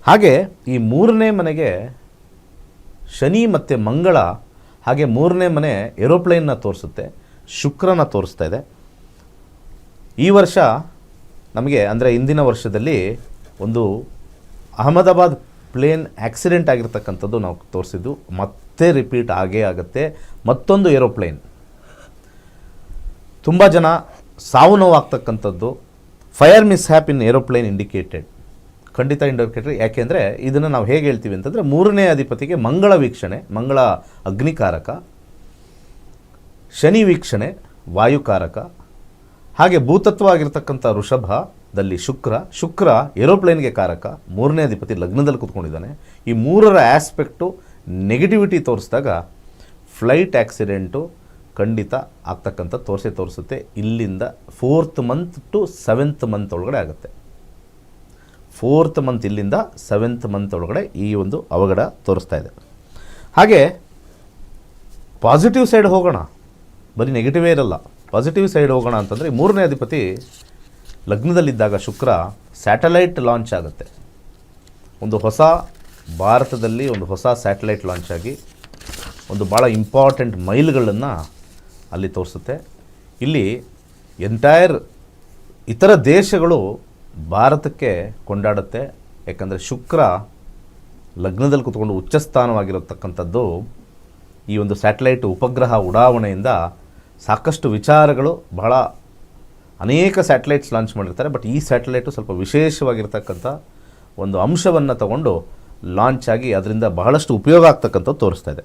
ಹಾಗೆ ಈ ಮೂರನೇ ಮನೆಗೆ ಶನಿ ಮತ್ತು ಮಂಗಳ, ಹಾಗೆ ಮೂರನೇ ಮನೆ ಏರೋಪ್ಲೇನ್ನ ತೋರಿಸುತ್ತೆ, ಶುಕ್ರನ ತೋರಿಸ್ತಾ ಇದೆ. ಈ ವರ್ಷ ನಮಗೆ ಅಂದರೆ ಇಂದಿನ ವರ್ಷದಲ್ಲಿ ಒಂದು ಅಹಮದಾಬಾದ್ ಪ್ಲೇನ್ ಆಕ್ಸಿಡೆಂಟ್ ಆಗಿರ್ತಕ್ಕಂಥದ್ದು ನಾವು ತೋರಿಸಿದ್ದು, ಮತ್ತೆ ರಿಪೀಟ್ ಆಗೇ ಆಗುತ್ತೆ. ಮತ್ತೊಂದು ಏರೋಪ್ಲೇನ್, ತುಂಬ ಜನ ಸಾವು ನೋವಾಗ್ತಕ್ಕಂಥದ್ದು. ಫೈರ್ ಮಿಸ್ ಹ್ಯಾಪ್ ಇನ್ ಏರೋಪ್ಲೇನ್ ಇಂಡಿಕೇಟೆಡ್, ಖಂಡಿತ ಇಂಡಿಕೇಟೆಡ್. ಯಾಕೆಂದರೆ ಇದನ್ನು ನಾವು ಹೇಗೆ ಹೇಳ್ತೀವಿ ಅಂತಂದರೆ, ಮೂರನೇ ಅಧಿಪತಿಗೆ ಮಂಗಳ ವೀಕ್ಷಣೆ, ಮಂಗಳ ಅಗ್ನಿಕಾರಕ, ಶನಿ ವೀಕ್ಷಣೆ ವಾಯುಕಾರಕ, ಹಾಗೆ ಭೂತತ್ವ ಆಗಿರ್ತಕ್ಕಂಥ ವೃಷಭದಲ್ಲಿ ಶುಕ್ರ ಏರೋಪ್ಲೇನ್ಗೆ ಕಾರಕ, ಮೂರನೇ ಅಧಿಪತಿ ಲಗ್ನದಲ್ಲಿ ಕೂತ್ಕೊಂಡಿದ್ದಾನೆ. ಈ ಮೂರರ ಆಸ್ಪೆಕ್ಟು ನೆಗೆಟಿವಿಟಿ ತೋರಿಸಿದಾಗ ಫ್ಲೈಟ್ ಆಕ್ಸಿಡೆಂಟು ಖಂಡಿತ ಆಗ್ತಕ್ಕಂಥ ತೋರಿಸುತ್ತೆ. ಇಲ್ಲಿಂದ 4th month to 7th month ಒಳಗಡೆ ಆಗುತ್ತೆ. 4th ಮಂತ್ ಇಲ್ಲಿಂದ 7th ಮಂತ್ ಒಳಗಡೆ ಈ ಒಂದು ಅವಘಡ ತೋರಿಸ್ತಾ ಇದೆ. ಹಾಗೆ ಪಾಸಿಟಿವ್ ಸೈಡ್ ಹೋಗೋಣ, ಬರೀ ನೆಗೆಟಿವೇ ಇರಲ್ಲ, ಪಾಸಿಟಿವ್ ಸೈಡ್ ಹೋಗೋಣ ಅಂತಂದರೆ, ಮೂರನೇ ಅಧಿಪತಿ ಲಗ್ನದಲ್ಲಿದ್ದಾಗ ಶುಕ್ರ ಸ್ಯಾಟಲೈಟ್ ಲಾಂಚ್ ಆಗುತ್ತೆ. ಒಂದು ಹೊಸ ಭಾರತದಲ್ಲಿ ಒಂದು ಹೊಸ ಸ್ಯಾಟಲೈಟ್ ಲಾಂಚ್ ಆಗಿ ಒಂದು ಭಾಳ ಇಂಪಾರ್ಟೆಂಟ್ ಮೈಲ್ಗಳನ್ನು ಅಲ್ಲಿ ತೋರಿಸುತ್ತೆ. ಇಲ್ಲಿ ಎಂಟೈರ್ ಇತರ ದೇಶಗಳು ಭಾರತಕ್ಕೆ ಕೊಂಡಾಡುತ್ತೆ. ಯಾಕಂದರೆ ಶುಕ್ರ ಲಗ್ನದಲ್ಲಿ ಕೂತ್ಕೊಂಡು ಉಚ್ಚಸ್ಥಾನವಾಗಿರತಕ್ಕಂಥದ್ದು ಈ ಒಂದು ಸ್ಯಾಟಲೈಟ್ ಉಪಗ್ರಹ ಉಡಾವಣೆಯಿಂದ ಸಾಕಷ್ಟು ವಿಚಾರಗಳು, ಬಹಳ ಅನೇಕ ಸ್ಯಾಟಲೈಟ್ಸ್ ಲಾಂಚ್ ಮಾಡಿರ್ತಾರೆ. ಬಟ್ ಈ ಸ್ಯಾಟಲೈಟು ಸ್ವಲ್ಪ ವಿಶೇಷವಾಗಿರ್ತಕ್ಕಂಥ ಒಂದು ಅಂಶವನ್ನು ತಗೊಂಡು ಲಾಂಚ್ ಆಗಿ ಅದರಿಂದ ಬಹಳಷ್ಟು ಉಪಯೋಗ ಆಗ್ತಕ್ಕಂಥದ್ದು ತೋರಿಸ್ತಾ ಇದೆ.